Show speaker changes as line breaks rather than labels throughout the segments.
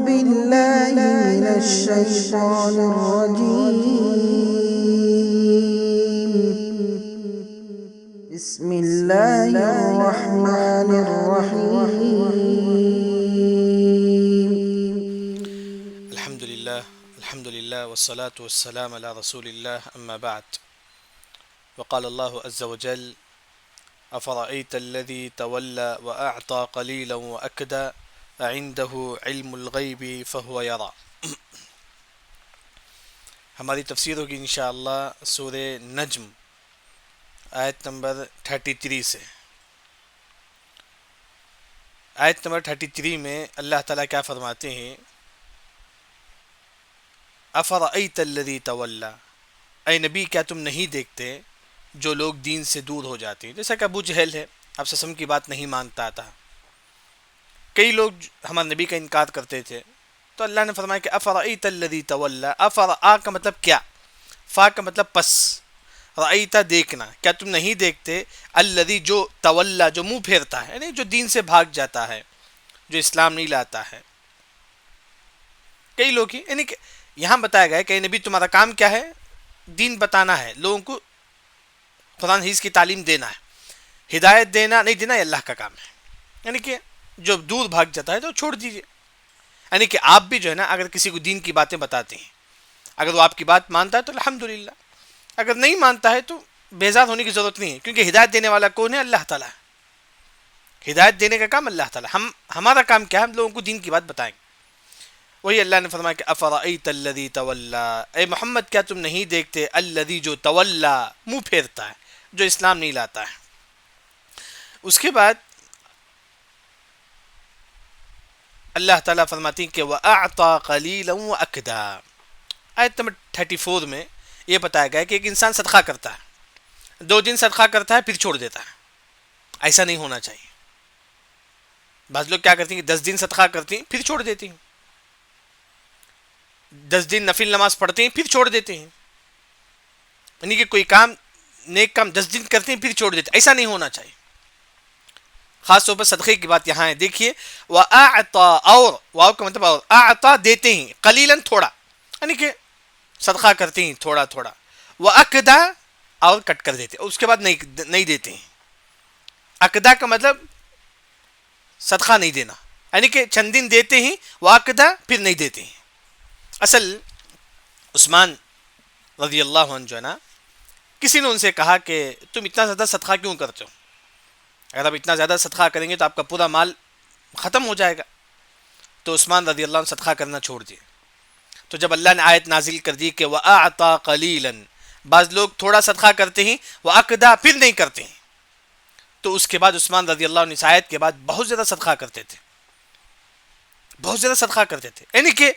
بالله من الشيطان الرجيم. بسم الله الرحمن الرحيم.
الحمد لله والصلاة والسلام على رسول الله أما بعد. وقال الله عز وجل: أفرأيت الذي تولى وأعطى قليلا وأكدى عنده علم الغيب فهو يرى. ہماری تفسیر ہوگی انشاءاللہ سورہ نجم آیت نمبر 33 سے. آیت نمبر 33 میں اللہ تعالیٰ کیا فرماتے ہیں؟ افرأیت الذی تولی، اے نبی کیا تم نہیں دیکھتے جو لوگ دین سے دور ہو جاتے ہیں؟ جیسا کہ ابو جہل ہے، اب سسم کی بات نہیں مانتا تھا. کئی لوگ ہمارے نبی کا انکار کرتے تھے، تو اللہ نے فرمایا کہ افرأیت الذی تولی. افرآ کا مطلب کیا، فا کا مطلب پس، رأیتا دیکھنا، کیا تم نہیں دیکھتے الذی جو تولی جو منہ پھیرتا ہے، یعنی جو دین سے بھاگ جاتا ہے، جو اسلام نہیں لاتا ہے. کئی لوگ یعنی کہ یہاں بتایا گیا کہ نبی تمہارا کام کیا ہے؟ دین بتانا ہے، لوگوں کو قرآن حدیث کی تعلیم دینا ہے. ہدایت دینا نہیں دینا یہ اللہ کا کام ہے. یعنی کہ جو دور بھاگ جاتا ہے تو چھوڑ دیجیے. یعنی کہ آپ بھی جو ہے نا اگر کسی کو دین کی باتیں بتاتے ہیں، اگر وہ آپ کی بات مانتا ہے تو الحمدللہ، اگر نہیں مانتا ہے تو بیزار ہونے کی ضرورت نہیں ہے، کیونکہ ہدایت دینے والا کون ہے؟ اللہ تعالیٰ. ہدایت دینے کا کام اللہ تعالیٰ. ہمارا کام کیا ہے؟ ہم لوگوں کو دین کی بات بتائیں. وہی اللہ نے فرمایا کہ افرأیت الذی تولی، اے محمد کیا تم نہیں دیکھتے الذی جو تولی منہ پھیرتا ہے، جو اسلام نہیں لاتا ہے. اس کے بعد اللہ تعالیٰ فرماتی ہیں کہ وَأَعْطَى قَلِيلًا وَأَكْدَى. آیت نمبر 34 میں یہ بتایا گیا ہے کہ ایک انسان صدقہ کرتا ہے، 2 دن صدقہ کرتا ہے پھر چھوڑ دیتا ہے. ایسا نہیں ہونا چاہیے. بعض لوگ کیا کرتے ہیں کہ 10 دن صدقہ کرتے ہیں پھر چھوڑ دیتے ہیں، 10 دن نفل نماز پڑھتے ہیں پھر چھوڑ دیتے ہیں. یعنی کہ کوئی کام نیک کام 10 دن کرتے ہیں پھر چھوڑ دیتے ہیں، ایسا نہیں ہونا چاہیے. خاص طور پر صدقے کی بات یہاں ہے. دیکھیے وَأَعْطَى، اور واو کا مطلب اور، اعطا دیتے ہیں، قلیلاً تھوڑا، یعنی کہ صدقہ کرتے ہیں تھوڑا تھوڑا، وَأَكْدَى اور کٹ کر دیتے ہیں، اس کے بعد نہیں دیتے ہیں. اکدا کا مطلب صدقہ نہیں دینا، یعنی کہ چند دن دیتے ہیں، وَأَكْدَى پھر نہیں دیتے ہیں. اصل عثمان رضی اللہ عنہ جو ہے نا، کسی نے ان سے کہا کہ تم اتنا زیادہ صدقہ کیوں کرتے ہو؟ اگر آپ اتنا زیادہ صدقہ کریں گے تو آپ کا پورا مال ختم ہو جائے گا. تو عثمان رضی اللہ عنہ صدقہ کرنا چھوڑ دیے. تو جب اللہ نے آیت نازل کر دی کہ وَأَعْطَى قَلِيلًا، بعض لوگ تھوڑا صدقہ کرتے ہیں، وَأَكْدَى پھر نہیں کرتے ہیں، تو اس کے بعد عثمان رضی اللہ عنہ اس آیت کے بعد بہت زیادہ صدقہ کرتے تھے، بہت زیادہ صدقہ کرتے تھے. یعنی کہ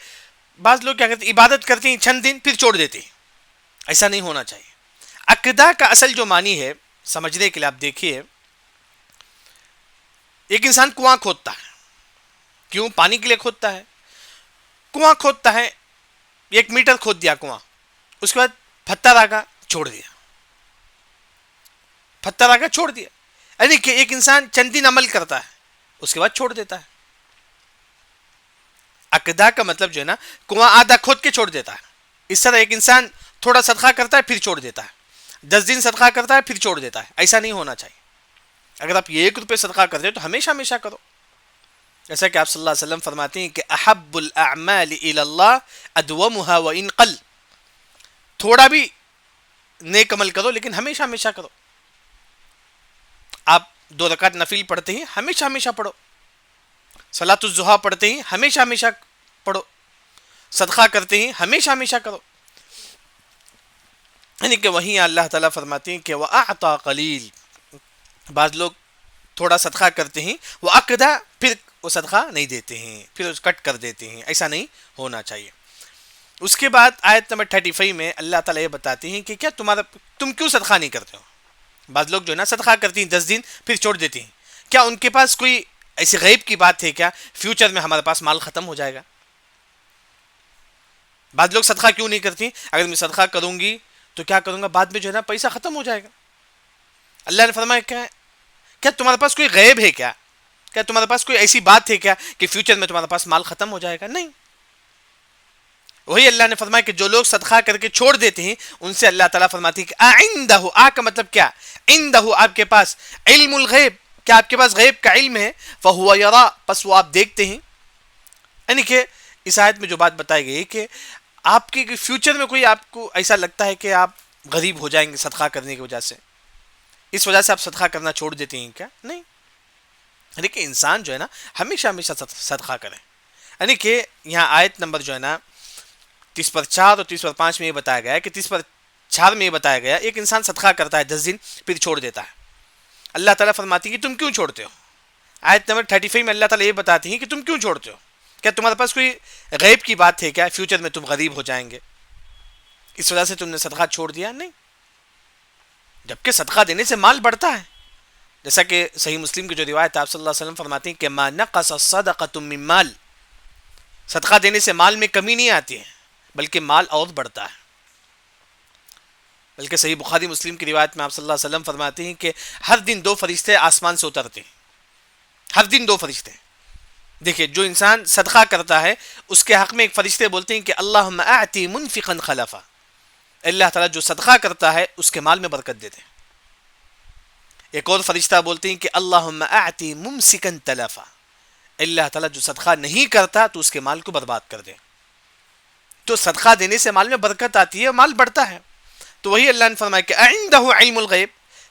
بعض لوگ کیا کرتے ہیں، عبادت کرتے ہیں چند دن پھر چھوڑ دیتے ہیں. ایسا نہیں ہونا چاہیے. عقدہ کا اصل جو معنی ہے سمجھنے کے لیے آپ دیکھیے، ایک انسان کنواں کھودتا ہے، کیوں؟ پانی کے لیے کھودتا ہے. کنواں کھودتا ہے، 1 میٹر کھود دیا کنواں، اس کے بعد پتھر آگا چھوڑ دیا، پتھر آگا چھوڑ دیا. یعنی کہ ایک انسان چند دن عمل کرتا ہے، اس کے بعد چھوڑ دیتا ہے. عقدہ کا مطلب جو ہے نا، کنواں آدھا کھود کے چھوڑ دیتا ہے. اس طرح ایک انسان تھوڑا صدقہ کرتا ہے پھر چھوڑ دیتا ہے، 10 دن صدقہ کرتا ہے پھر چھوڑ دیتا ہے. ایسا نہیں ہونا چاہیے. اگر آپ 1 روپے صدقہ کرتے ہو تو ہمیشہ ہمیشہ کرو. جیسا کہ آپ صلی اللہ علیہ وسلم فرماتے ہیں کہ احب الاعمال الی اللہ ادومها وان قل، تھوڑا بھی نیک عمل کرو لیکن ہمیشہ ہمیشہ کرو. آپ 2 رکعت نفل پڑھتے ہیں، ہمیشہ ہمیشہ پڑھو. صلاۃ الضحیٰ پڑھتے ہیں، ہمیشہ ہمیشہ پڑھو. صدقہ کرتے ہیں، ہمیشہ ہمیشہ کرو. یعنی کہ وہیں اللہ تعالیٰ فرماتے ہیں کہ وَأَعْطَى قَلِيل، بعض لوگ تھوڑا صدقہ کرتے ہیں، وَأَكْدَى پھر وہ صدقہ نہیں دیتے ہیں، پھر اس کٹ کر دیتے ہیں. ایسا نہیں ہونا چاہیے. اس کے بعد آیت نمبر 35 میں اللہ تعالیٰ یہ بتاتے ہیں کہ کیا تم کیوں صدقہ نہیں کرتے ہو؟ بعض لوگ جو ہے نا صدقہ کرتے ہیں 10 دن پھر چھوڑ دیتے ہیں. کیا ان کے پاس کوئی ایسی غیب کی بات ہے کیا فیوچر میں ہمارے پاس مال ختم ہو جائے گا؟ بعض لوگ صدقہ کیوں نہیں کرتے؟ اگر میں صدقہ کروں گی تو کیا کروں گا، بعد میں جو ہے نا پیسہ ختم ہو جائے گا. اللہ نے فرمایا کیا تمہارے پاس کوئی غیب ہے کیا کیا تمہارے پاس کوئی ایسی بات ہے کیا کہ فیوچر میں تمہارے پاس مال ختم ہو جائے گا؟ نہیں. وہی اللہ نے فرمایا کہ جو لوگ صدقہ کر کے چھوڑ دیتے ہیں ان سے اللہ تعالیٰ فرماتی ہے کہ عندہ، آ کا مطلب کیا؟ عندہ آپ کے پاس علم الغیب، کیا آپ کے پاس غیب کا علم ہے؟ فہو یرا، پس وہ آپ دیکھتے ہیں. یعنی کہ اس آیت میں جو بات بتائی گئی کہ آپ کے فیوچر میں کوئی آپ کو ایسا لگتا ہے کہ آپ غریب ہو جائیں گے صدقہ کرنے کی وجہ سے، اس وجہ سے آپ صدقہ کرنا چھوڑ دیتے ہیں کیا؟ نہیں. یعنی کہ انسان جو ہے نا ہمیشہ ہمیشہ صدقہ کرے. یعنی کہ یہاں آیت نمبر جو ہے نا 30 پر 4 اور 30 پر 5 میں یہ بتایا گیا ہے کہ 30 پر 4 میں یہ بتایا گیا ایک انسان صدقہ کرتا ہے 10 دن پھر چھوڑ دیتا ہے. اللہ تعالیٰ فرماتی ہے کہ تم کیوں چھوڑتے ہو؟ آیت نمبر 35 میں اللہ تعالیٰ یہ بتاتی ہیں کہ تم کیوں چھوڑتے ہو؟ کیا تمہارے پاس کوئی غیب کی بات ہے کیا فیوچر میں تم غریب ہو جائیں گے اس وجہ سے تم نے صدقہ چھوڑ دیا؟ نہیں. جبکہ صدقہ دینے سے مال بڑھتا ہے، جیسا کہ صحیح مسلم کی جو روایت آپ صلی اللہ علیہ وسلم فرماتے ہیں کہ ما نقص الصدقۃ من مال، صدقہ دینے سے مال میں کمی نہیں آتی ہے بلکہ مال اور بڑھتا ہے. بلکہ صحیح بخاری مسلم کی روایت میں آپ صلی اللہ علیہ وسلم فرماتے ہیں کہ ہر دن 2 فرشتے آسمان سے اترتے ہیں، ہر دن 2 فرشتے. دیکھیے جو انسان صدقہ کرتا ہے اس کے حق میں ایک فرشتے بولتے ہیں کہ اللہم اعطی منفقا خلفا، اللہ تعالیٰ جو صدقہ کرتا ہے اس کے مال میں برکت دیتے ہیں. ایک اور فرشتہ بولتے ہیں کہ اللہم اعطی ممسکا تلفا، اللہ تعالیٰ جو صدقہ نہیں کرتا تو اس کے مال کو برباد کر دے. تو صدقہ دینے سے مال میں برکت آتی ہے، مال بڑھتا ہے. تو وہی اللہ نے فرمایا کہ عندہ علم الغیب،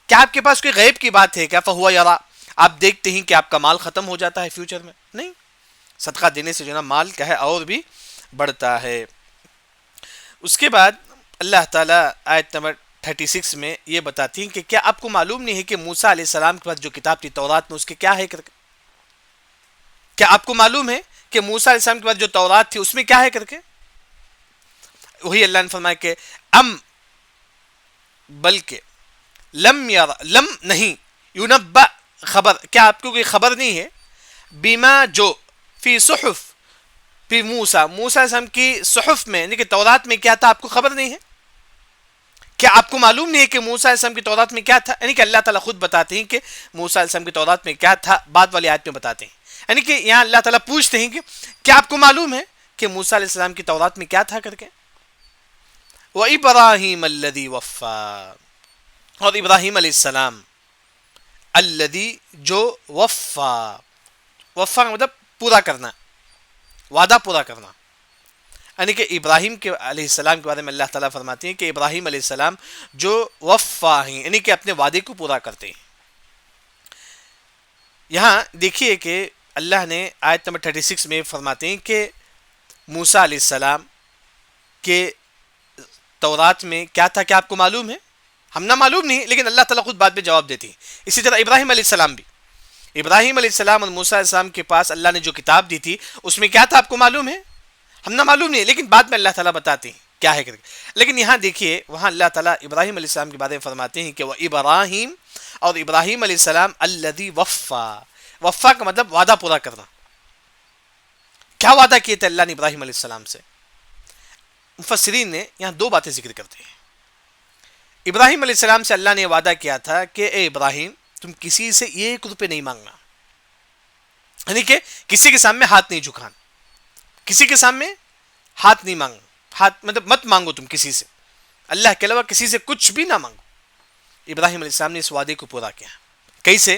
کیا آپ کے پاس کوئی غیب کی بات ہے کیا؟ فہو یرا، آپ دیکھتے ہیں کہ آپ کا مال ختم ہو جاتا ہے فیوچر میں؟ نہیں. صدقہ دینے سے جو نا مال کیا ہے اور بھی بڑھتا ہے. اس کے بعد اللہ تعالیٰ آیت نمبر 36 میں یہ بتاتی ہیں کہ کیا آپ کو معلوم نہیں ہے کہ موسیٰ علیہ السلام کے پاس جو کتاب تھی تورات میں اس کے کیا ہے کر کے؟ کیا آپ کو معلوم ہے کہ موسیٰ علیہ السلام کے پاس جو تورات تھی اس میں کیا ہے کر کے؟ وہی اللہ نے فرمایا کہ بلکہ لم نہیں یونبا خبر، کیا آپ کو کوئی خبر نہیں ہے بیما جو فی صحف فی موسیٰ علیہ السلام کی صحف میں، یعنی کہ تورات میں کیا تھا آپ کو خبر نہیں ہے؟ کیا آپ کو معلوم نہیں ہے کہ موسیٰ علیہ السلام کی تورات میں کیا تھا؟ یعنی کہ اللہ تعالیٰ خود بتاتے ہیں کہ موسیٰ علیہ السلام کی تورات میں کیا تھا، بعد والی آیت میں بتاتے ہیں. یعنی کہ یہاں اللہ تعالیٰ پوچھتے ہیں کہ کیا آپ کو معلوم ہے کہ موسیٰ علیہ السلام کی تورات میں کیا تھا کر کے؟ وَإِبْرَاهِيمَ الَّذِي وَفَّى، اور ابراہیم علیہ السلام الذی جو وفا کا مطلب پورا کرنا، وعدہ پورا کرنا. یعنی کہ ابراہیم کے علیہ السلام کے بارے میں اللہ تعالیٰ فرماتے ہیں کہ ابراہیم علیہ السلام جو وفا ہیں، یعنی کہ اپنے وعدے کو پورا کرتے ہیں. یہاں دیکھیے کہ اللہ نے آیت نمبر 36 میں فرماتے ہیں کہ موسیٰ علیہ السلام کے تورات میں کیا تھا، کیا آپ کو معلوم ہے؟ ہم نہ معلوم نہیں، لیکن اللہ تعالیٰ خود بات پہ جواب دیتی ہے. اسی طرح ابراہیم علیہ السلام بھی، ابراہیم علیہ السلام اور موسیٰ علیہ السلام کے پاس اللہ نے جو کتاب دی تھی اس میں کیا تھا آپ کو معلوم ہے؟ ہم نہ معلوم نہیں، لیکن بعد میں اللہ تعالیٰ بتاتے ہیں کیا ہے. لیکن یہاں دیکھیے وہاں اللہ تعالیٰ ابراہیم علیہ السلام کے بارے میں فرماتے ہیں کہ وہ ابراہیم، اور ابراہیم علیہ السلام الذی وفا کا مطلب وعدہ پورا کرنا. کیا وعدہ کیے تھے اللہ نے ابراہیم علیہ السلام سے؟ مفسرین نے یہاں 2 باتیں ذکر کرتے ہیں. ابراہیم علیہ السلام سے اللہ نے وعدہ کیا تھا کہ اے ابراہیم تم کسی سے 1 روپے نہیں مانگنا، یعنی کہ کسی کے سامنے ہاتھ نہیں جھکانا، کسی کے سامنے ہاتھ نہیں مانگنا، ہاتھ مطلب مت مانگو تم کسی سے، اللہ کے علاوہ کسی سے کچھ بھی نہ مانگو. ابراہیم علیہ السلام نے اس وعدے کو پورا کیا. کیسے؟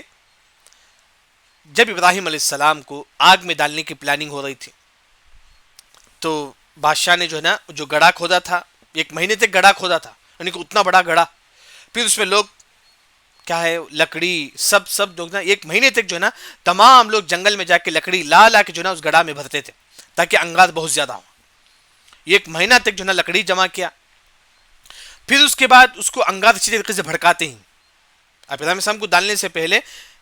جب ابراہیم علیہ السلام کو آگ میں ڈالنے کی پلاننگ ہو رہی تھی تو بادشاہ نے جو ہے نا جو گڑھا کھودا تھا، 1 مہینے تک گڑھا کھودا تھا، یعنی کہ اتنا بڑا گڑھا، پھر اس میں لوگ کیا ہے لکڑی سب لوگ نا 1 مہینے تک جو ہے نا تمام لوگ جنگل میں جا کے لکڑی لا کے جو ہے نا اس گڑھا میں بھرتے تھے تاکہ انگار بہت زیادہ ہو. 1 مہینہ تک جو ہے نا لکڑی جمع کیا، پھر اس کے بعد اس کو انگار اچھی طریقے سے بھڑکاتے ہیں. اب ابراہیم السلام کو ڈالنے سے پہلے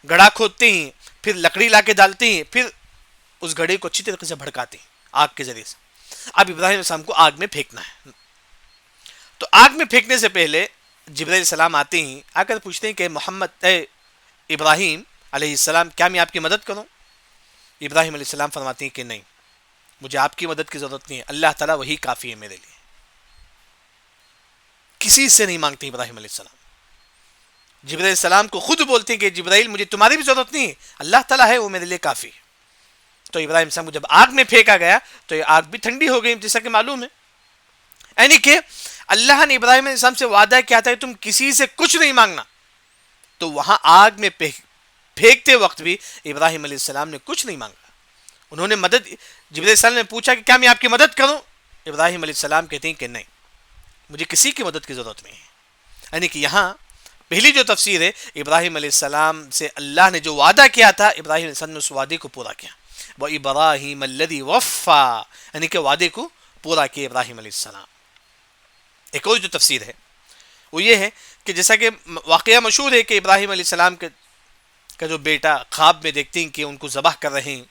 گڑھا کھودتے ہیں، پھر لکڑی لا کے ڈالتے ہیں، پھر اس گڑھے کو اچھی طریقے سے بھڑکاتے ہیں آگ کے ذریعے سے. اب ابراہیم السلام کو آگ میں پھینکنا ہے. تو آگ میں پھینکنے سے پہلے جبرائیل علیہ السلام آتے ہیں، آ کر پوچھتے ہیں کہ محمد اے ابراہیم علیہ السلام کیا میں آپ کی مدد کروں؟ ابراہیم علیہ السلام فرماتے ہیں کہ نہیں، مجھے آپ کی مدد کی ضرورت نہیں ہے، اللہ تعالیٰ وہی کافی ہے میرے لیے. کسی سے نہیں مانگتے ابراہیم علیہ السلام. جبرائیل السلام کو خود بولتے ہیں کہ جبرائیل مجھے تمہاری بھی ضرورت نہیں ہے، اللہ تعالیٰ ہے وہ میرے لیے کافی ہے۔ تو ابراہیم السلام کو جب آگ میں پھینکا گیا تو یہ آگ بھی ٹھنڈی ہو گئی، جیسا کہ معلوم ہے۔ یعنی کہ اللہ نے ابراہیم علیہ السلام سے وعدہ کیا تھا کہ تم کسی سے کچھ نہیں مانگنا، تو وہاں آگ میں پھینکتے وقت بھی ابراہیم علیہ السلام نے کچھ نہیں مانگا۔ انہوں نے مدد، جبرائیل السلام نے پوچھا کہ کیا میں آپ کی مدد کروں؟ ابراہیم علیہ السلام کہتے ہیں کہ نہیں، مجھے کسی کی مدد کی ضرورت نہیں ہے۔ یعنی کہ یہاں پہلی جو تفسیر ہے، ابراہیم علیہ السلام سے اللہ نے جو وعدہ کیا تھا، ابراہیم علیہ السلام نے اس وعدے کو پورا کیا۔ وَإِبْرَاهِيمَ الَّذِي وَفَّى، یعنی کہ وعدے کو پورا کیا ابراہیم علیہ السلام۔ ایک اور جو تفسیر ہے وہ یہ ہے کہ جیسا کہ واقعہ مشہور ہے کہ ابراہیم علیہ السلام کا جو بیٹا خواب میں دیکھتے ہیں کہ ان کو ذبح کر رہے ہیں،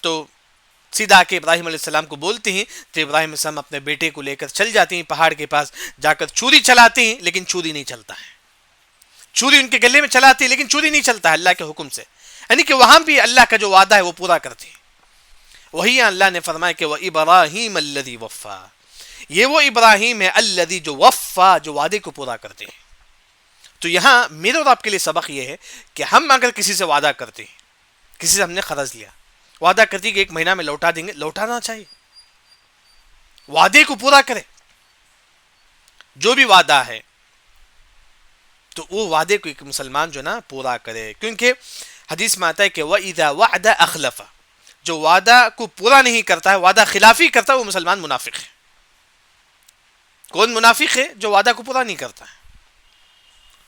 تو سیدھا آ کے ابراہیم علیہ السلام کو بولتے ہیں، تو ابراہیم علیہ السلام اپنے بیٹے کو لے کر چل جاتے ہیں پہاڑ کے پاس، جا کر چھری چلاتے ہیں، لیکن چھری نہیں چلتا ہے۔ چھری ان کے گلے میں چلاتے ہیں لیکن چھری نہیں چلتا ہے اللہ کے حکم سے۔ یعنی کہ وہاں بھی اللہ کا جو وعدہ ہے وہ پورا کرتے ہیں۔ وہی اللہ نے فرمایا کہ وَإِبْرَاهِيمَ الَّذِي وَفَّى، یہ وہ ابراہیم ہے الذی جو وفا، جو وعدے کو پورا کرتے ہیں۔ تو یہاں میرے اور آپ کے لیے سبق یہ ہے کہ ہم اگر کسی سے وعدہ کرتے ہیں، کسی سے ہم نے قرض لیا، وعدہ کرتی کہ ایک مہینہ میں لوٹا دیں گے، لوٹانا چاہیے، وعدے کو پورا کرے۔ جو بھی وعدہ ہے تو وہ وعدے کو ایک مسلمان جو نا پورا کرے، کیونکہ حدیث میں آتا ہے کہ وَإِذَا وَعْدَ أَخْلَفَ، جو وعدہ کو پورا نہیں کرتا ہے، وعدہ خلافی کرتا ہے، وہ مسلمان منافق ہے۔ کون منافق ہے؟ جو وعدہ کو پورا نہیں کرتا ہے،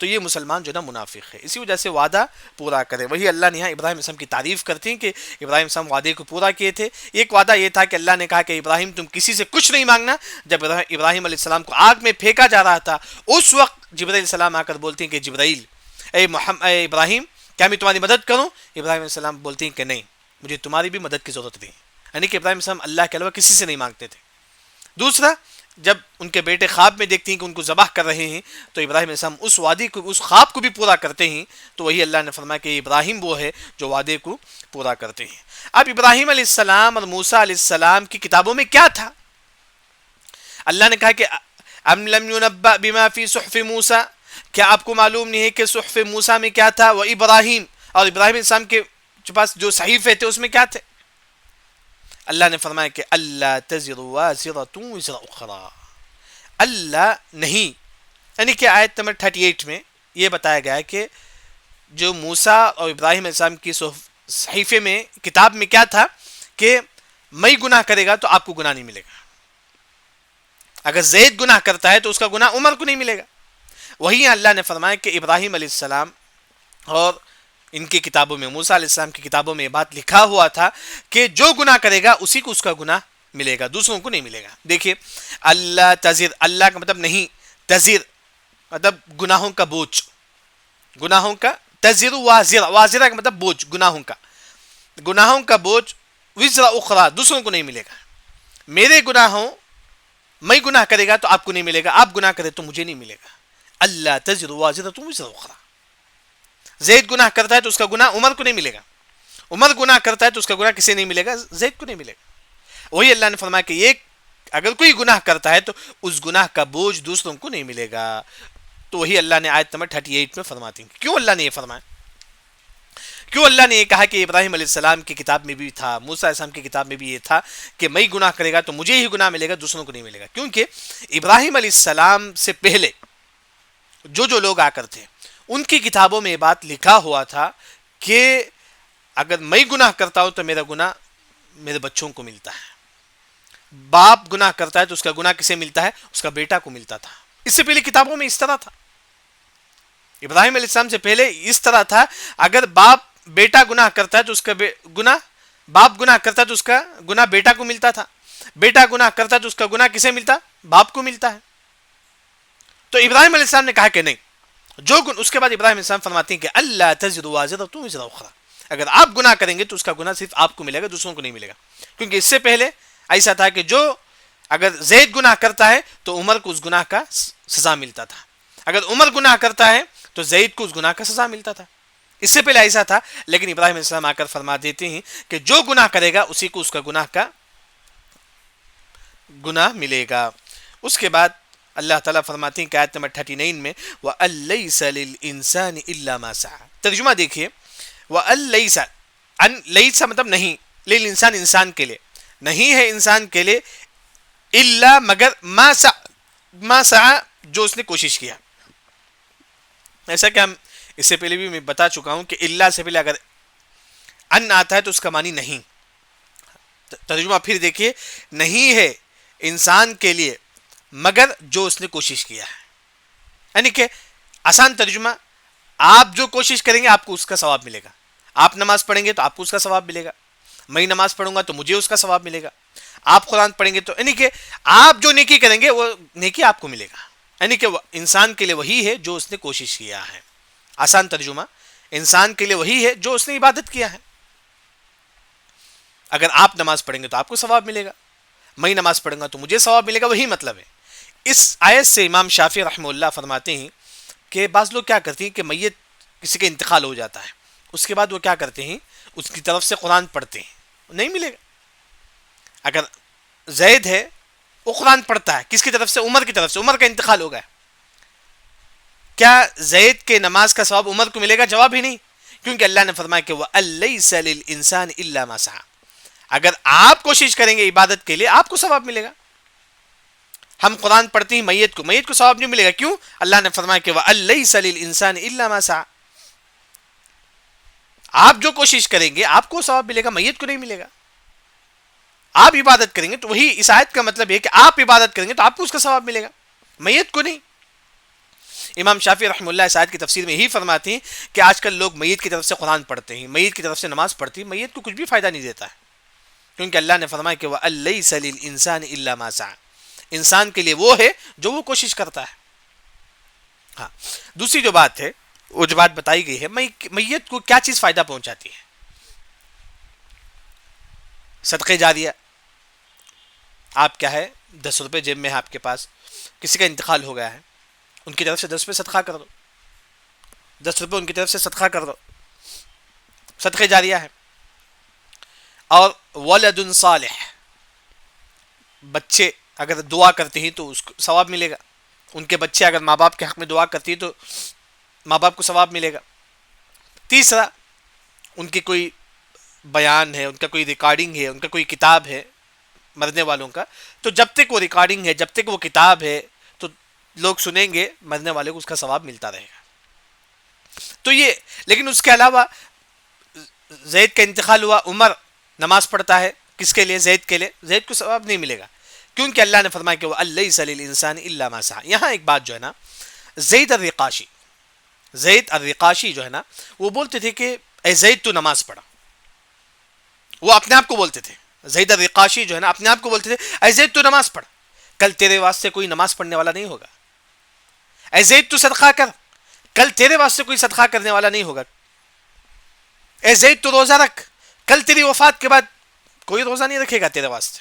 تو یہ مسلمان جو نا منافق ہے۔ اسی وجہ سے وعدہ پورا کرے۔ وہی اللہ نے یہاں ابراہیم علیہ السلام کی تعریف کرتے ہیں کہ ابراہیم علیہ السلام وعدے کو پورا کیے تھے۔ ایک وعدہ یہ تھا کہ اللہ نے کہا کہ ابراہیم تم کسی سے کچھ نہیں مانگنا۔ جب ابراہیم علیہ السلام کو آگ میں پھینکا جا رہا تھا، اس وقت جبرائیل علیہ السلام آ کر بولتے ہیں کہ جبرائیل، اے ابراہیم کیا میں تمہاری مدد کروں؟ ابراہیم علیہ السلام بولتے ہیں کہ نہیں، مجھے تمہاری بھی مدد کی ضرورت نہیں۔ یعنی کہ ابراہیم علیہ السلام اللہ کے علاوہ کسی سے نہیں مانگتے تھے۔ دوسرا، جب ان کے بیٹے خواب میں دیکھتے ہیں کہ ان کو ذبح کر رہے ہیں، تو ابراہیم علیہ السلام اس وعدے کو، اس خواب کو بھی پورا کرتے ہیں۔ تو وہی اللہ نے فرمایا کہ ابراہیم وہ ہے جو وعدے کو پورا کرتے ہیں۔ اب ابراہیم علیہ السلام اور موسیٰ علیہ السلام کی کتابوں میں کیا تھا؟ اللہ نے کہا کہ ام لم ينبأ بما فی صحف موسیٰ، کیا آپ کو معلوم نہیں ہے کہ صحف موسیٰ میں کیا تھا؟ وہ ابراہیم، اور ابراہیم علیہ السلام کے پاس جو صحیفے تھے اس میں کیا تھے؟ اللہ نے فرمایا کہ اللہ تزر وازرۃ وزر اخری، اللہ نہیں، یعنی کہ آیت نمبر 38 میں یہ بتایا گیا ہے کہ جو موسیٰ اور ابراہیم علیہ السلام کی صحیفے میں، کتاب میں کیا تھا کہ میں گناہ کرے گا تو آپ کو گناہ نہیں ملے گا، اگر زید گناہ کرتا ہے تو اس کا گناہ عمر کو نہیں ملے گا۔ وہی اللہ نے فرمایا کہ ابراہیم علیہ السلام اور ان کی کتابوں میں، موسیٰ علیہ السلام کی کتابوں میں یہ بات لکھا ہوا تھا کہ جو گناہ کرے گا اسی کو اس کا گناہ ملے گا، دوسروں کو نہیں ملے گا۔ دیکھیے اللہ تزر، اللہ کا مطلب نہیں، تزر مطلب گناہوں کا بوجھ، گناہوں کا، تزر وازرہ، وازرہ کا مطلب بوجھ، گناہوں کا، گناہوں کا بوجھ، وزر اخری دوسروں کو نہیں ملے گا۔ میرے گناہوں، میں گناہ کرے گا تو آپ کو نہیں ملے گا، آپ گناہ کرے تو مجھے نہیں ملے گا۔ اللہ تزر وازرۃ وزر اخری، زید گناہ کرتا ہے تو اس کا گناہ عمر کو نہیں ملے گا، عمر گناہ کرتا ہے تو اس کا گناہ کسے نہیں ملے گا؟ زید کو نہیں ملے گا۔ وہی اللہ نے فرمایا کہ یہ اگر کوئی گناہ کرتا ہے تو اس گناہ کا بوجھ دوسروں کو نہیں ملے گا۔ تو وہی اللہ نے آیت نمبر 38 میں فرماتی ہیں۔ کیوں اللہ نے یہ فرمایا؟ کیوں اللہ نے یہ کہا کہ ابراہیم علیہ السلام کی کتاب میں بھی تھا، موسیٰ علیہ السلام کی کتاب میں بھی یہ تھا کہ میں گناہ کرے گا تو مجھے ہی گناہ ملے گا، دوسروں کو نہیں ملے گا؟ کیونکہ ابراہیم علیہ السلام سے پہلے جو لوگ آ کر تھے ان کی کتابوں میں یہ بات لکھا ہوا تھا کہ اگر میں گناہ کرتا ہوں تو میرا گناہ میرے بچوں کو ملتا ہے، باپ گناہ کرتا ہے تو اس کا گناہ کسے ملتا ہے؟ اس کا بیٹا کو ملتا تھا۔ اس سے پہلے کتابوں میں اس طرح تھا، ابراہیم علیہ السلام سے پہلے اس طرح تھا، اگر باپ بیٹا گناہ کرتا ہے تو اس کا گناہ، باپ گناہ کرتا ہے تو اس کا گناہ بیٹا کو ملتا تھا، بیٹا گناہ کرتا ہے تو اس کا گناہ کسے ملتا؟ باپ کو ملتا ہے۔ تو ابراہیم علیہ السلام نے کہا کہ نہیں، اس کے بعد ابراہیم علیہ السلام فرماتے ہیں کہ اللہ تزر وازرۃ وزر اخری، اگر آپ گناہ کریں گے تو اس کا گناہ صرف آپ کو ملے گا، دوسروں کو نہیں ملے گا۔ کیونکہ اس سے پہلے ایسا تھا کہ جو اگر زید گناہ کرتا ہے تو عمر کو اس گناہ کا سزا ملتا تھا، اگر عمر گناہ کرتا ہے تو زید کو اس گناہ کا سزا ملتا تھا۔ اس سے پہلے ایسا تھا، لیکن ابراہیم علیہ السلام آ کر فرما دیتے ہیں کہ جو گناہ کرے گا اسی کو اس کا گناہ ملے گا۔ اس کے بعد اللہ تعالیٰ فرماتے ہیں کہ آیت نمبر 39 میں وَأَلَّيْسَ لِلْإِنسَانِ إِلَّا مَا سَعَى. ترجمہ دیکھیے, وَأَلَّيْسَ, ان لیسا مطلب نہیں, لِلْإِنسان انسان کے لیے نہیں ہے, انسان کے لیے الا مگر ما سعى جو اس نے کوشش کیا. ایسا کہ ہم اس سے پہلے بھی میں بتا چکا ہوں کہ اللہ سے پہلے اگر ان آتا ہے تو اس کا معنی نہیں. ترجمہ پھر دیکھیے, نہیں ہے انسان کے لیے مگر جو اس نے کوشش کیا ہے. یعنی کہ آسان ترجمہ, آپ جو کوشش کریں گے آپ کو اس کا ثواب ملے گا. آپ نماز پڑھیں گے تو آپ کو اس کا ثواب ملے گا, میں نماز پڑھوں گا تو مجھے اس کا ثواب ملے گا. آپ قرآن پڑھیں گے تو یعنی کہ آپ جو نیکی کریں گے وہ نیکی آپ کو ملے گا. یعنی کہ انسان کے لیے وہی ہے جو اس نے کوشش کیا ہے. آسان ترجمہ, انسان کے لیے وہی ہے جو اس نے عبادت کیا ہے. اگر آپ نماز پڑھیں گے تو آپ کو ثواب ملے گا, میں نماز پڑھوں گا تو مجھے ثواب ملے گا, وہی مطلب ہے. اس آیت سے امام شافعی رحمہ اللہ فرماتے ہیں کہ بعض لوگ کیا کرتے ہیں کہ میت کسی کا انتقال ہو جاتا ہے, اس کے بعد وہ کیا کرتے ہیں, اس کی طرف سے قرآن پڑھتے ہیں, نہیں ملے گا. اگر زید ہے وہ قرآن پڑھتا ہے, کس کی طرف سے, عمر کی طرف سے, عمر کا انتقال ہو گیا, کیا زید کے نماز کا ثواب عمر کو ملے گا؟ جواب ہی نہیں, کیونکہ اللہ نے فرمایا کہ وَأَلَّيْسَ لِلْإِنسَانِ إِلَّا مَا سَعَى. اگر آپ کوشش کریں گے عبادت کے لیے آپ کو ثواب ملے گا. ہم قرآن پڑھتے ہیں میت کو ثواب نہیں ملے گا. کیوں؟ اللہ نے فرمایا کہ وَأَلَّيْسَ لِلْإِنسَانِ إِلَّا مَا سَعَى. آپ جو کوشش کریں گے آپ کو ثواب ملے گا, میت کو نہیں ملے گا. آپ عبادت کریں گے تو وہی اس آیت کا مطلب ہے کہ آپ عبادت کریں گے تو آپ کو اس کا ثواب ملے گا, میت کو نہیں. امام شافعی رحمہ اللہ اس آیت کی تفسیر میں یہی فرماتے ہیں کہ آج کل لوگ میت کی طرف سے قرآن پڑھتے ہیں, میت کی طرف سے نماز پڑھتے ہیں, میت کو کچھ بھی فائدہ نہیں دیتا ہے, کیونکہ اللہ نے فرمایا کہ وَأَلَّيْسَ لِلْإِنسَانِ إِلَّا مَا سَعَى. انسان کے لیے وہ ہے جو وہ کوشش کرتا ہے. ہاں, دوسری جو بات ہے, وہ جو بات بتائی گئی ہے, میت کو کیا چیز فائدہ پہنچاتی ہے؟ صدقے جاریہ. آپ کیا ہے, 10 روپے جیب میں ہے آپ کے پاس, کسی کا انتقال ہو گیا ہے, ان کی طرف سے 10 روپے صدقہ کر دو, 10 روپے ان کی طرف سے صدقہ کر دو, صدقے جاریہ ہے. اور ولد صالح, بچے اگر دعا کرتے ہیں تو اس کو ثواب ملے گا. ان کے بچے اگر ماں باپ کے حق میں دعا کرتی ہیں تو ماں باپ کو ثواب ملے گا. تیسرا, ان کی کوئی بیان ہے, ان کا کوئی ریکارڈنگ ہے, ان کا کوئی کتاب ہے مرنے والوں کا, تو جب تک وہ ریکارڈنگ ہے, جب تک وہ کتاب ہے, تو لوگ سنیں گے, مرنے والے کو اس کا ثواب ملتا رہے گا. تو یہ, لیکن اس کے علاوہ زید کا انتقال ہوا, عمر نماز پڑھتا ہے, کس کے لیے؟ زید کے لیے. زید کو ثواب نہیں ملے گا, کیونکہ اللہ نے فرمایا کہ وَأَلَّيْسَ لِلْإِنسَانِ إِلَّا مَا سَعَى. یہاں ایک بات جو ہے نا, زید الرقاشی جو ہے نا, وہ بولتے تھے کہ اے زید تو نماز پڑھا. وہ اپنے آپ کو بولتے تھے, زید الرقاشی جو ہے نا اپنے آپ کو بولتے تھے اے زید تو نماز پڑھ, کل تیرے واسطے کوئی نماز پڑھنے والا نہیں ہوگا. اے زید تو صدقہ کر, کل تیرے واسطے کوئی صدقہ کرنے والا نہیں ہوگا. اے زید تو روزہ رکھ, کل تیری وفات کے بعد کوئی روزہ نہیں رکھے گا تیرے واسطے.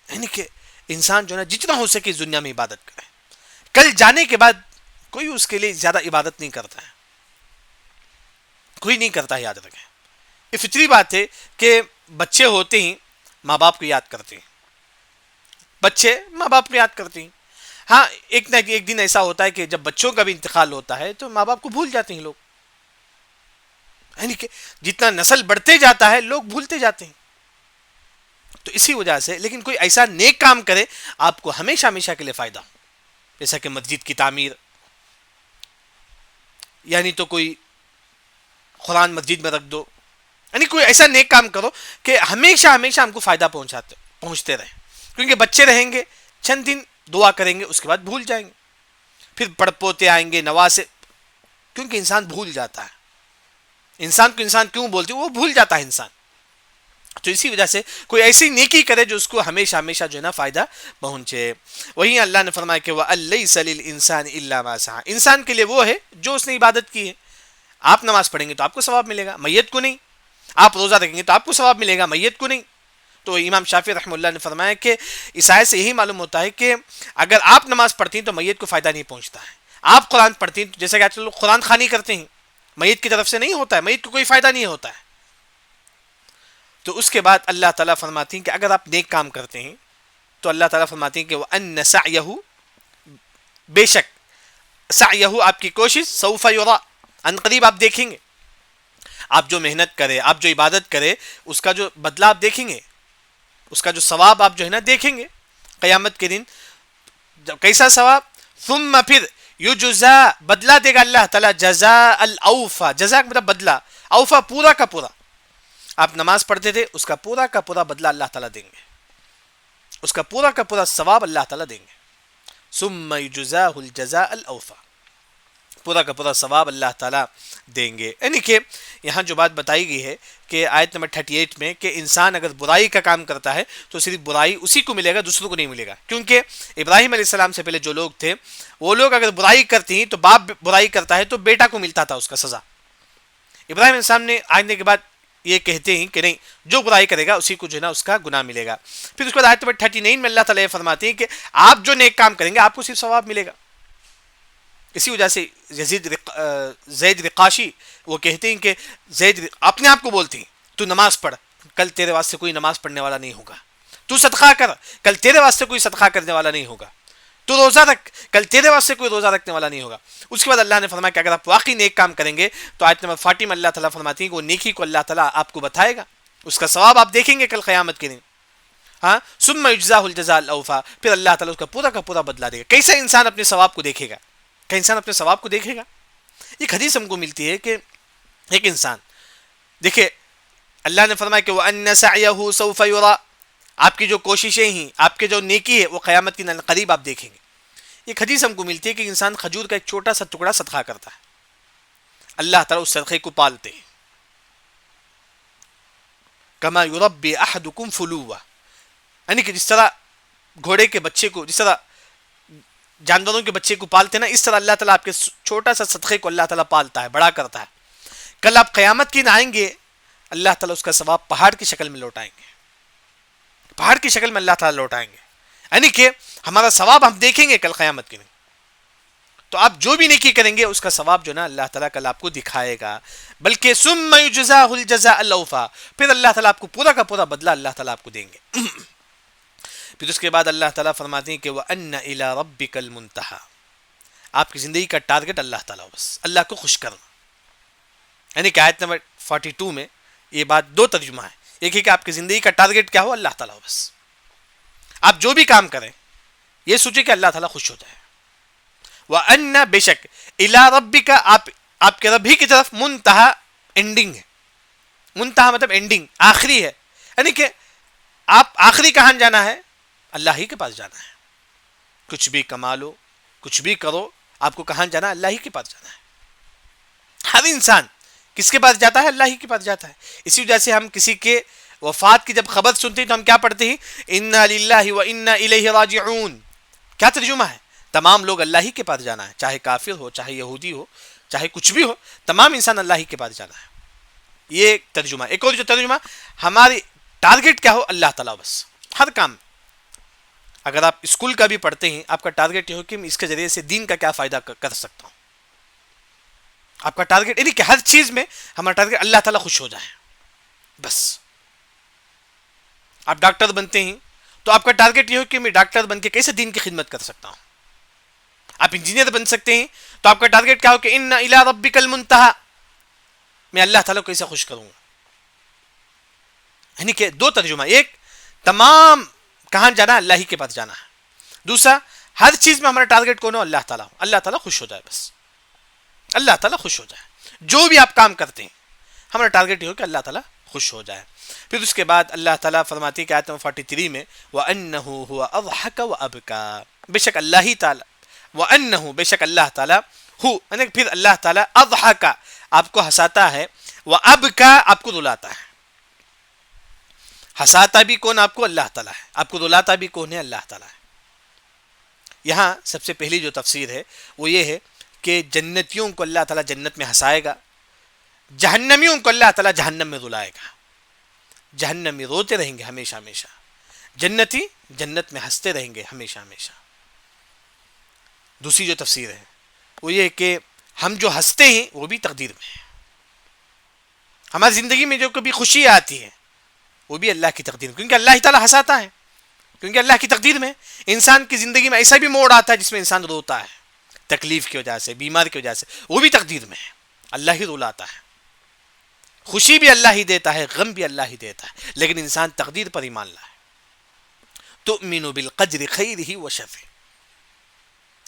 یعنی کہ انسان جو ہے نا جتنا ہو سکے اس دنیا میں عبادت کرے, کل جانے کے بعد کوئی اس کے لیے زیادہ عبادت نہیں کرتا ہے, کوئی نہیں کرتا ہے, یاد رکھیں. یہ فطری بات ہے کہ بچے ہوتے ہی ماں باپ کو یاد کرتے ہیں, بچے ماں باپ کو یاد کرتے ہیں. ہاں, ایک نہ ایک دن ایسا ہوتا ہے کہ جب بچوں کا بھی انتقال ہوتا ہے تو ماں باپ کو بھول جاتے ہیں لوگ. یعنی کہ جتنا نسل بڑھتے جاتا ہے لوگ بھولتے جاتے ہیں. تو اسی وجہ سے, لیکن کوئی ایسا نیک کام کرے آپ کو ہمیشہ ہمیشہ کے لیے فائدہ ہو, جیسا کہ مسجد کی تعمیر, یعنی تو کوئی قرآن مسجد میں رکھ دو, یعنی کوئی ایسا نیک کام کرو کہ ہمیشہ ہمیشہ ہم کو فائدہ پہنچتے رہے. کیونکہ بچے رہیں گے, چند دن دعا کریں گے, اس کے بعد بھول جائیں گے, پھر پڑ پوتے آئیں گے, نواسے, کیونکہ انسان بھول جاتا ہے. انسان کو انسان کیوں بولتے, وہ بھول جاتا ہے انسان. تو اسی وجہ سے کوئی ایسی نیکی کرے جو اس کو ہمیشہ ہمیشہ جو ہے نا فائدہ پہنچے. وہیں اللہ نے فرمایا کہ وَأَلَّيْسَ لِلْإِنسَانِ إِلَّا مَا سَعَى. انسان کے لیے وہ ہے جو اس نے عبادت کی ہے. آپ نماز پڑھیں گے تو آپ کو ثواب ملے گا, میت کو نہیں. آپ روزہ رکھیں گے تو آپ کو ثواب ملے گا, میت کو نہیں. تو امام شافعی رحمہ اللہ نے فرمایا کہ اس آیت سے یہی معلوم ہوتا ہے کہ اگر آپ نماز پڑھتی ہیں تو میت کو فائدہ نہیں پہنچتا ہے. آپ قرآن پڑھتی ہیں, جیسا کہ آج لوگ قرآن خوانی کرتے ہیں, میت کی طرف سے نہیں ہوتا ہے, میت کو کوئی فائدہ نہیں ہوتا ہے. تو اس کے بعد اللہ تعالیٰ فرماتی ہیں کہ اگر آپ نیک کام کرتے ہیں تو اللہ تعالیٰ فرماتے ہیں کہ وَأَنَّ سَعْيَهُ، بے شک سعیہ آپ کی کوشش، سوف یرا ان قریب آپ دیکھیں گے. آپ جو محنت کرے، آپ جو عبادت کرے، اس کا جو بدلہ آپ دیکھیں گے، اس کا جو ثواب آپ جو ہے نا دیکھیں گے قیامت کے دن. کیسا ثواب؟ ثم پھر یجزا بدلہ دے گا اللہ تعالیٰ جزاء الاوفا، جزا مطلب بدلہ، اوفا پورا کا پورا. آپ نماز پڑھتے تھے، اس کا پورا کا پورا بدلہ اللہ تعالیٰ دیں گے، اس کا پورا کا پورا ثواب اللہ تعالیٰ دیں گے. ثم یجزاہ الجزاء الاوفا، پورا کا پورا ثواب اللہ تعالیٰ دیں گے. یعنی کہ یہاں جو بات بتائی گئی ہے کہ آیت نمبر 38 میں کہ انسان اگر برائی کا کام کرتا ہے تو صرف برائی اسی کو ملے گا، دوسروں کو نہیں ملے گا. کیونکہ ابراہیم علیہ السلام سے پہلے جو لوگ تھے وہ لوگ اگر برائی کرتی ہیں تو باپ برائی کرتا ہے تو بیٹا کو ملتا تھا اس کا سزا. ابراہیم علیہ السلام نے آنے کے بعد یہ کہتے ہیں کہ نہیں، جو برائی کرے گا اسی کو جو ہے نا اس کا گناہ ملے گا. پھر اس کے بعد آیت نمبر 39 میں اللہ تعالیٰ فرماتے ہیں کہ آپ جو نیک کام کریں گے آپ کو صرف ثواب ملے گا. اسی وجہ سے زید رقاشی وہ کہتے ہیں کہ زید اپنے آپ کو بولتے ہیں تو نماز پڑھ، کل تیرے واسطے کوئی نماز پڑھنے والا نہیں ہوگا. تو صدقہ کر، کل تیرے واسطے کوئی صدقہ کرنے والا نہیں ہوگا. تو روزہ رکھ، کل تیرے واسطے کوئی روزہ رکھنے والا نہیں ہوگا. اس کے بعد اللہ نے فرمایا کہ اگر آپ واقعی نیک کام کریں گے تو آیت نمبر 40 میں اللہ تعالیٰ فرماتے ہیں کہ وہ نیکی کو اللہ تعالیٰ آپ کو بتائے گا، اس کا ثواب آپ دیکھیں گے کل قیامت کے دن. ہاں، ثم یجزاہ الجزاء الاوفا، پھر اللہ تعالیٰ اس کا پورا بدلہ دے گا. کیسا انسان اپنے ثواب کو دیکھے گا؟ کہ انسان اپنے ثواب کو دیکھے گا؟ ایک حدیث ہم کو ملتی ہے کہ ایک انسان دیکھے، اللہ نے فرمایا کہ وَأَنَّ سَعْيَهُ سَوْفَ يُرَى، آپ کی جو کوششیں ہیں، آپ کے جو نیکی ہے وہ قیامت کے دن قریب آپ دیکھیں گے. ایک حدیث ہم کو ملتی ہے کہ انسان کھجور کا ایک چھوٹا سا ٹکڑا صدقہ کرتا ہے، اللہ تعالیٰ اس صدقے کو پالتے ہیں. کما یربی احدکم فلوا، یعنی کہ جس طرح گھوڑے کے بچے کو، جس طرح جانوروں کے بچے کو پالتے ہیں نا، اس طرح اللہ تعالیٰ آپ کے چھوٹا سا صدقے کو اللہ تعالیٰ پالتا ہے، بڑا کرتا ہے. کل آپ قیامت کی دن آئیں گے، اللہ تعالیٰ اس کا ثواب پہاڑ کی شکل میں لوٹائیں گے، پہاڑ کی شکل میں اللہ تعالیٰ لوٹائیں گے. یعنی کہ ہمارا ثواب ہم دیکھیں گے کل قیامت کے دن. تو آپ جو بھی نیکی کریں گے اس کا ثواب جو نا اللہ تعالیٰ کل آپ کو دکھائے گا. بلکہ ثم یجزاہ الجزاء الاوفا، پھر اللہ تعالیٰ آپ کو پورا کا پورا بدلہ اللہ تعالیٰ آپ کو دیں گے. پھر اس کے بعد اللہ تعالیٰ فرماتے ہیں کہ وَأَنَّ إِلَىٰ رَبِّكَ الْمُنْتَهَىٰ، آپ کی زندگی کا ٹارگٹ اللہ تعالیٰ، بس اللہ کو خوش کرنا. یعنی کہ آیت نمبر 42 میں یہ بات دو ترجمہ ہے. ایک ہے کہ آپ کی زندگی کا ٹارگٹ کیا ہو؟ اللہ تعالیٰ. بس آپ جو بھی کام کریں یہ سوچیں کہ اللہ تعالیٰ خوش ہو جائے. وَأَنَّ بے شک إِلَىٰ رَبِّكَ، آپ کے رب ہی کی طرف، منتہا اینڈنگ ہے. منتہا مطلب اینڈنگ، آخری ہے. یعنی کہ آپ آخری کہاں جانا ہے؟ اللہ ہی کے پاس جانا ہے. کچھ بھی کما لو، کچھ بھی کرو، آپ کو کہاں جانا ہے؟ اللہ ہی کے پاس جانا ہے. ہر انسان کس کے پاس جاتا ہے؟ اللہ ہی کے پاس جاتا ہے. اسی وجہ سے ہم کسی کے وفات کی جب خبر سنتے ہیں تو ہم کیا پڑھتے ہیں؟ انا للہ و انا الیہ راجعون. کیا ترجمہ ہے؟ تمام لوگ اللہ ہی کے پاس جانا ہے، چاہے کافر ہو، چاہے یہودی ہو، چاہے کچھ بھی ہو، تمام انسان اللہ ہی کے پاس جانا ہے. یہ ترجمہ. ایک اور جو ترجمہ، ہماری ٹارگٹ کیا ہو؟ اللہ تعالیٰ. بس ہر کام، اگر آپ اسکول کا بھی پڑھتے ہیں آپ کا ٹارگٹ یہ ہو کہ میں اس کے ذریعے سے دین کا کیا فائدہ کر سکتا ہوں. آپ کا ٹارگٹ یعنی کہ ہر چیز میں ہمارا ٹارگٹ اللہ تعالیٰ خوش ہو جائے. بس آپ ڈاکٹر بنتے ہیں تو آپ کا ٹارگٹ یہ ہو کہ میں ڈاکٹر بن کے کیسے دین کی خدمت کر سکتا ہوں. آپ انجینئر بن سکتے ہیں تو آپ کا ٹارگٹ کیا ہو کہ ان الی ربک المنتہا، میں اللہ تعالیٰ کو کیسے خوش کروں گا. یعنی کہ دو ترجمہ، ایک تمام کہاں جانا ہے؟ اللہ ہی کے پاس جانا ہے. دوسرا ہر چیز میں ہمارا ٹارگٹ کون ہو؟ اللہ تعالیٰ. اللہ تعالیٰ خوش ہو جائے. بس اللہ تعالیٰ خوش ہو جائے. جو بھی آپ کام کرتے ہیں ہمارا ٹارگٹ یہ ہو کہ اللہ تعالیٰ خوش ہو جائے. پھر اس کے بعد اللہ تعالیٰ فرماتی کہ آیت نمبر 43 میں وَأَنَّهُ هُوَ أَضْحَكَ وَأَبْكَى، بے شک اللہ ہی تعالیٰ، وَأَنَّهُ بے شک اللہ تعالیٰ، یعنی پھر اللہ تعالیٰ أَضْحَكَ آپ کو ہنساتا ہے، وَأَبْكَى آپ کو رلاتا ہے. ہنساتا بھی کون؟ آپ کو اللہ تعالیٰ ہے. آپ کو رلاتا بھی کون ہے؟ اللہ تعالیٰ ہے. یہاں سب سے پہلی جو تفسیر ہے وہ یہ ہے کہ جنتیوں کو اللہ تعالیٰ جنت میں ہنسائے گا، جہنمیوں کو اللہ تعالیٰ جہنم میں رلائے گا. جہنم میں روتے رہیں گے ہمیشہ ہمیشہ، جنتی جنت میں ہنستے رہیں گے ہمیشہ ہمیشہ. دوسری جو تفسیر ہے وہ یہ کہ ہم جو ہنستے ہیں وہ بھی تقدیر میں ہے. ہماری زندگی میں جو کبھی خوشی آتی ہے وہ بھی اللہ کی تقدیر میں، کیونکہ اللہ تعالیٰ ہنساتا ہے. کیونکہ اللہ کی تقدیر میں انسان کی زندگی میں ایسا بھی موڑ آتا ہے جس میں انسان روتا ہے تکلیف کی وجہ سے، بیمار کی وجہ سے، وہ بھی تقدیر میں ہے، اللہ ہی رلاتا ہے. خوشی بھی اللہ ہی دیتا ہے، غم بھی اللہ ہی دیتا ہے، لیکن انسان تقدیر پر ایمان لائے. تؤمن بالقدر خیرہ وشرہ،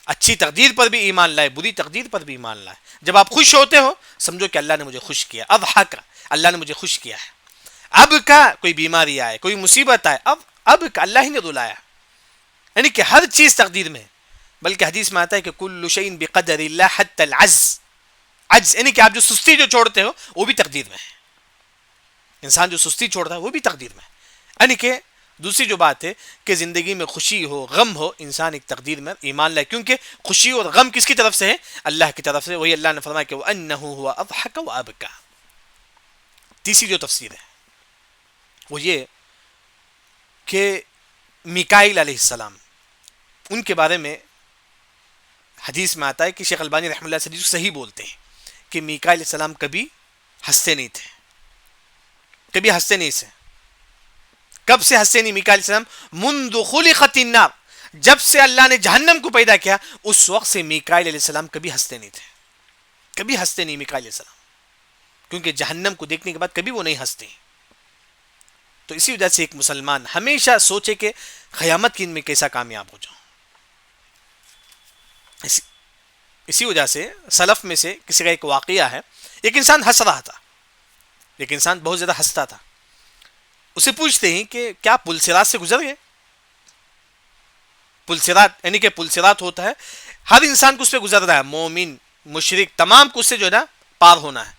اچھی تقدیر پر بھی ایمان لائے، بری تقدیر پر بھی ایمان لائے. جب آپ خوش ہوتے ہو سمجھو کہ اللہ نے مجھے خوش کیا، اضحک، اللہ نے مجھے خوش کیا ہے. اب کا کوئی بیماری آئے، کوئی مصیبت آئے، اب کا اللہ ہی نے رلایا. یعنی کہ ہر چیز تقدیر میں، بلکہ حدیث میں آتا ہے کہ کل شیء بقدر اللہ حتی العجز. عجز یعنی کہ آپ جو سستی جو چھوڑتے ہو وہ بھی تقدیر میں ہے. انسان جو سستی چھوڑتا ہے وہ بھی تقدیر میں ہے. یعنی کہ دوسری جو بات ہے کہ زندگی میں خوشی ہو غم ہو، انسان ایک تقدیر میں ایمان لائے، کیونکہ خوشی اور غم کس کی طرف سے ہے؟ اللہ کی طرف سے. وہی اللہ نے فرمایا کہ وَأَنَّهُ هُوَ أَضْحَكَ وَأَبْكَى. تیسری جو تفسیر ہے وہ یہ کہ میکائیل علیہ السلام، ان کے بارے میں حدیث میں آتا ہے کہ شیخ البانی رحمۃ اللہ سے حدیث صحیح بولتے ہیں کہ میکائیل علیہ السلام کبھی ہنستے نہیں تھے، کبھی ہنستے نہیں تھے. کب سے ہنستے نہیں میکائیل علیہ السلام؟ منذ خلقت النار، جب سے اللہ نے جہنم کو پیدا کیا اس وقت سے میکائیل علیہ السلام کبھی ہنستے نہیں تھے، کبھی ہنستے نہیں میکائیل علیہ السلام، کیونکہ جہنم کو دیکھنے کے بعد کبھی وہ نہیں ہنستے. تو اسی وجہ سے ایک مسلمان ہمیشہ سوچے کہ قیامت کی ان میں کیسا کامیاب ہو جاؤں. اسی وجہ سے سلف میں سے کسی کا ایک واقعہ ہے، ایک انسان ہنس رہا تھا، ایک انسان بہت زیادہ ہنستا تھا. اسے پوچھتے ہیں کہ کیا پل صراط سے گزر گئے؟ پل صراط یعنی کہ پل صراط ہوتا ہے ہر انسان کو اس پہ گزرنا ہے، مومن مشرک تمام کو اس سے جو ہے نا پار ہونا ہے.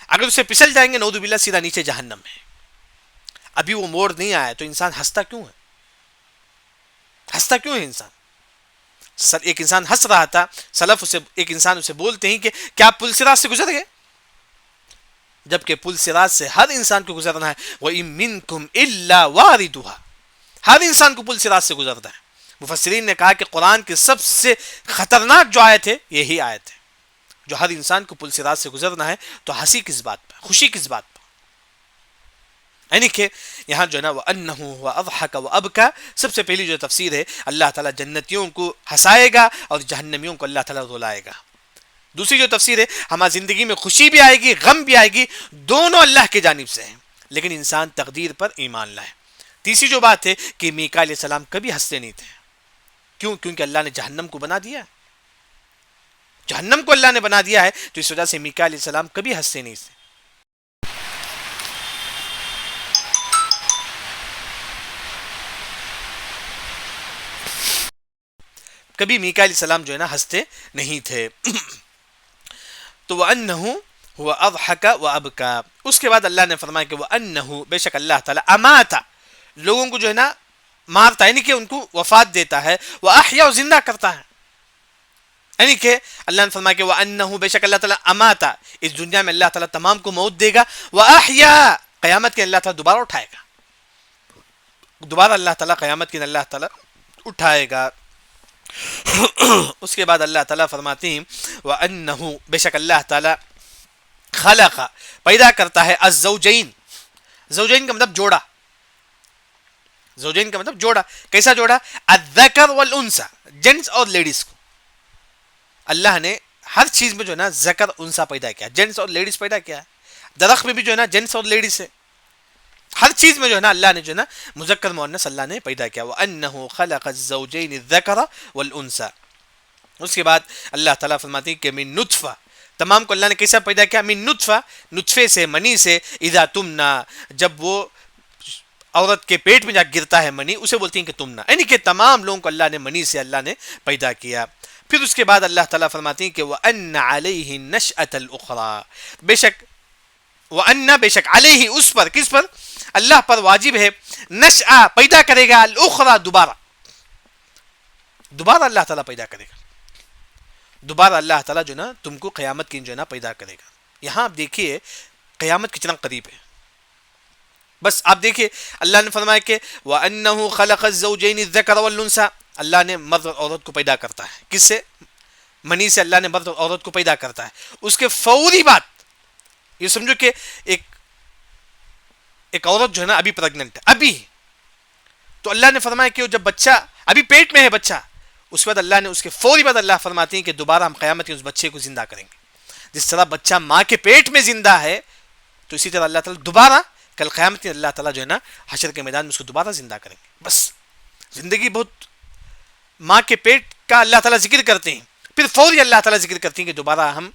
اگر اسے پھسل جائیں گے نعوذ باللہ سیدھا نیچے جہنم ہے. ابھی وہ موڑ نہیں آیا تو انسان ہنستا کیوں ہے؟ ہنستا کیوں ہے انسان؟ ایک انسان ہنس رہا تھا، سلف اسے ایک انسان اسے بولتے ہیں کہ کیا پل صراط سے گزر گئے؟ جبکہ پل صراط سے ہر انسان کو گزرنا ہے. وَإِن مِّنكُمْ إِلَّا وَارِدُهَا، ہر انسان کو پل صراط سے گزرنا ہے. مفسرین نے کہا کہ قرآن کی سب سے خطرناک جو آیت ہے یہی آیت ہے، جو ہر انسان کو پل صراط سے گزرنا ہے. تو ہنسی کس بات پر، خوشی کس بات پر؟ یعنی کہ یہاں جو ہے نا وَأَنَّهُ هُوَ أَضْحَكَ وَأَبْكَى، سب سے پہلی جو تفسیر ہے اللہ تعالیٰ جنتیوں کو ہنسائے گا اور جہنمیوں کو اللہ تعالیٰ رلائے گا. دوسری جو تفسیر ہے ہماری زندگی میں خوشی بھی آئے گی غم بھی آئے گی، دونوں اللہ کی جانب سے ہیں، لیکن انسان تقدیر پر ایمان لائے. تیسری جو بات ہے کہ میکا علیہ السلام کبھی ہنستے نہیں تھے. کیوں؟ کیونکہ اللہ نے جہنم کو بنا دیا، جہنم کو اللہ نے بنا دیا ہے، تو اس وجہ سے میکا علیہ السلام کبھی ہنستے نہیں تھے. کبھی میکا علیہ السلام جو ہے نا ہنستے نہیں تھے. تو وَأَنَّهُ هُوَ أَضْحَكَ وَأَبْكَى. اس کے بعد اللہ نے فرمایا کہ وَأَنَّهُ، بے شک اللہ تعالیٰ اماتا، لوگوں کو جو ہے نا مارتا ہے، یعنی کہ ان کو وفات دیتا ہے، وَأَحْيَا، زندہ کرتا ہے. یعنی کہ اللہ نے فرمایا کہ وَأَنَّهُ، بے شک اللہ تعالیٰ اماتا، اس دنیا میں اللہ تعالیٰ تمام کو موت دے گا، وَأَحْيَا، قیامت کے اللہ تعالیٰ دوبارہ اٹھائے گا، دوبارہ اللہ تعالیٰ قیامت کے اللہ تعالیٰ اٹھائے گا. اس کے بعد اللہ تعالیٰ فرماتے ہیں وَأَنَّهُ، بے شک اللہ تعالیٰ خلق، پیدا کرتا ہے، الزوجین، زوجین کا مطلب جوڑا، زوجین کا مطلب جوڑا. کیسا جوڑا؟ الذکر والانثى، جینٹس اور لیڈیز کو. اللہ نے ہر چیز میں جو ہے نا ذکر انثى پیدا کیا، جینٹس اور لیڈیز پیدا کیا. درخت میں بھی جو ہے نا جینٹس اور لیڈیز ہے، ہر چیز میں جو ہے نا اللہ نے جو ہے نا مذکر مؤنث اللہ نے پیدا کیا. وَأَنَّهُ خَلَقَ الزَّوْجَيْنِ الذَّكَرَ وَالْأُنثَى. اس کے بعد اللہ تعالیٰ فرماتے ہیں کہ من نطفہ، تمام کو اللہ نے کیسا پیدا کیا؟ من نطفہ، نطفے سے، منی سے، اذا تمنا، جب وہ عورت کے پیٹ میں جا گرتا ہے منی، اسے بولتی ہیں کہ تمنا. یعنی کہ تمام لوگوں کو اللہ نے منی سے اللہ نے پیدا کیا. پھر اس کے بعد اللہ تعالیٰ فرماتے ہیں کہ وَأَنَّ عَلَيْهِ النَّشْأَةَ الْأُخْرَى، بے شک وَأَنَّ، بے شک علیہ، اس پر، کس پر؟ اللہ پر واجب ہے، نشأ، پیدا کرے گا، الاخرى، دوبارہ، دوبارہ اللہ تعالیٰ پیدا کرے گا، دوبارہ اللہ تعالیٰ جو نا تم کو قیامت کی جو ہے نا پیدا کرے گا. یہاں آپ دیکھیے قیامت کتنا قریب ہے. بس آپ دیکھیے اللہ نے فرمایا کہ وَأَنَّهُ خَلَقَ الزَّوْجَيْنِ الذَّكَرَ وَالْأُنثَى، اللہ نے مرد اور عورت کو پیدا کرتا ہے. کس سے؟ منی سے اللہ نے مرد اور عورت کو پیدا کرتا ہے. اس کے فوری بعد یہ سمجھو کہ ایک عورت جو ہے نا ابھی پریگننٹ ہے، ابھی، تو تو اللہ نے فرمایا کہ جب بچہ ابھی پیٹ میں ہے بچہ، اس وقت اللہ نے اس کے فوری بعد اللہ فرماتے ہیں کہ دوبارہ ہم قیامت کے اس بچے کو زندہ کریں گے. جس طرح بچہ ماں کے پیٹ میں زندہ ہے، تو اسی طرح اللہ تعالیٰ دوبارہ کل قیامت میں اللہ تعالیٰ جو ہے نا حشر کے میدان میں اس کو دوبارہ زندہ کریں گے. بس زندگی بہت ماں کے پیٹ کا اللہ تعالیٰ ذکر کرتے ہیں، پھر فوری اللہ تعالیٰ ذکر کرتے ہیں کہ دوبارہ ہم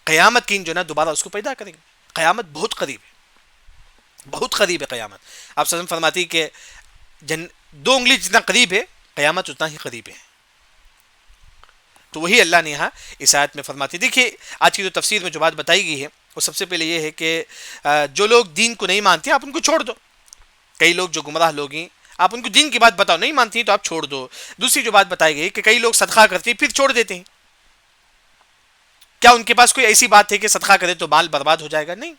قیامت کی جو ہے نا دوبارہ اس کو پیدا کریں گے. قیامت بہت قریب ہے، بہت قریب ہے قیامت. آپ صلی اللہ علیہ وسلم فرماتی کہ دو انگلی جتنا قریب ہے قیامت اتنا ہی قریب ہے. تو وہی اللہ نے یہاں اس آیت میں فرماتی. دیکھیے آج کی جو تفسیر میں جو بات بتائی گئی ہے وہ سب سے پہلے یہ ہے کہ جو لوگ دین کو نہیں مانتے آپ ان کو چھوڑ دو. کئی لوگ جو گمراہ لوگ ہیں آپ ان کو دین کی بات بتاؤ، نہیں مانتی تو آپ چھوڑ دو. دوسری جو بات بتائی گئی کہ کئی لوگ صدقہ کرتے ہیں پھر چھوڑ دیتے ہیں. کیا ان کے پاس کوئی ایسی بات ہے کہ صدقہ کرے تو مال برباد ہو جائے گا؟ نہیں،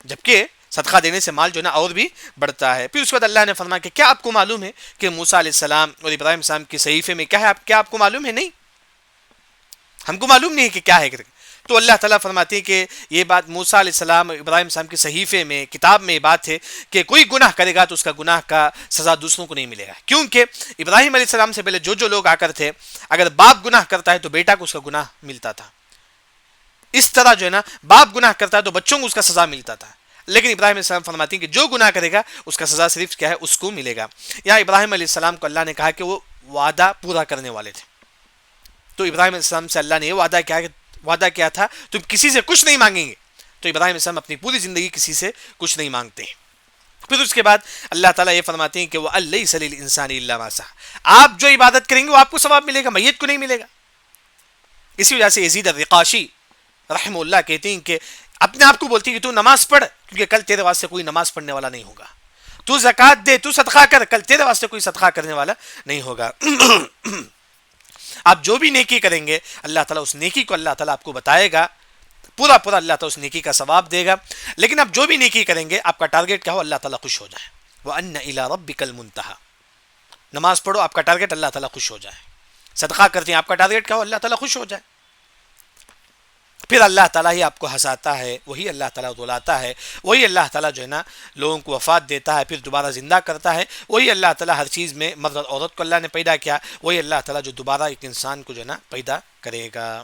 جبکہ صدقہ دینے سے مال جو ہے نا اور بھی بڑھتا ہے. پھر اس کے بعد اللہ نے فرمایا کہ کیا آپ کو معلوم ہے کہ موسیٰ علیہ السلام اور ابراہیم علیہ السلام کے صحیفے میں کیا ہے؟ کیا آپ کو معلوم ہے؟ نہیں، ہم کو معلوم نہیں ہے کہ کیا ہے. تو اللہ تعالیٰ فرماتے ہیں کہ یہ بات موسیٰ علیہ السلام اور ابراہیم السلام کے صحیفے میں کتاب میں یہ بات ہے کہ کوئی گناہ کرے گا تو اس کا گناہ کا سزا دوسروں کو نہیں ملے گا. کیونکہ ابراہیم علیہ السلام سے پہلے جو لوگ آ کر تھے، اگر باپ گناہ کرتا ہے تو بیٹا کو اس کا گناہ ملتا تھا. اس طرح جو ہے نا باپ گناہ کرتا ہے تو بچوں کو اس کا سزا ملتا تھا. لیکن ابراہیم علیہ السلام فرماتی ہیں کہ جو گناہ کرے گا اس کا سزا صرف کیا ہے؟ اس کو ملے گا. یہاں ابراہیم علیہ السلام کو اللہ نے کہا کہ وہ وعدہ پورا کرنے والے تھے. تو ابراہیم علیہ السلام سے اللہ نے یہ وعدہ کیا تھا تم کسی سے کچھ نہیں مانگیں گے. تو ابراہیم علیہ السلام اپنی پوری زندگی کسی سے کچھ نہیں مانگتے ہیں. پھر اس کے بعد اللہ تعالیٰ یہ فرماتے ہیں کہ وہ لَيْسَ لِلْإِنسَانِ إِلَّا مَا سَعَىٰ، آپ جو عبادت کریں گے وہ آپ کو ثواب ملے گا، میت کو نہیں ملے گا. اسی وجہ سے یزید الرقاشی رحمہ اللہ کہتے ہیں کہ اپنے آپ کو بولتی کہ تو نماز پڑھ، کیونکہ کل تیرے واسطے کوئی نماز پڑھنے والا نہیں ہوگا. تو زکوٰۃ دے، تو صدقہ کر، کل تیرے واسطے کوئی صدقہ کرنے والا نہیں ہوگا. آپ جو بھی نیکی کریں گے اللہ تعالیٰ اس نیکی کو اللہ تعالیٰ آپ کو بتائے گا، پورا اللہ تعالیٰ اس نیکی کا ثواب دے گا. لیکن آپ جو بھی نیکی کریں گے آپ کا ٹارگیٹ کیا ہو؟ اللہ تعالیٰ خوش ہو جائے. وَأَنَّ إِلَىٰ رَبِّكَ الْمُنتَهَىٰ، نماز پڑھو آپ کا ٹارگیٹ اللہ تعالیٰ خوش ہو جائے. صدقہ کرتے ہیں آپ کا ٹارگیٹ کیا ہو؟ اللہ تعالیٰ خوش ہو جائے. پھر اللہ تعالیٰ ہی آپ کو ہنساتا ہے، وہی اللہ تعالیٰ رلاتا ہے، وہی اللہ تعالیٰ جو ہے نا لوگوں کو وفات دیتا ہے پھر دوبارہ زندہ کرتا ہے. وہی اللہ تعالیٰ ہر چیز میں مرد اور عورت کو اللہ نے پیدا کیا، وہی اللہ تعالیٰ جو دوبارہ ایک انسان کو جو ہے نا پیدا کرے گا.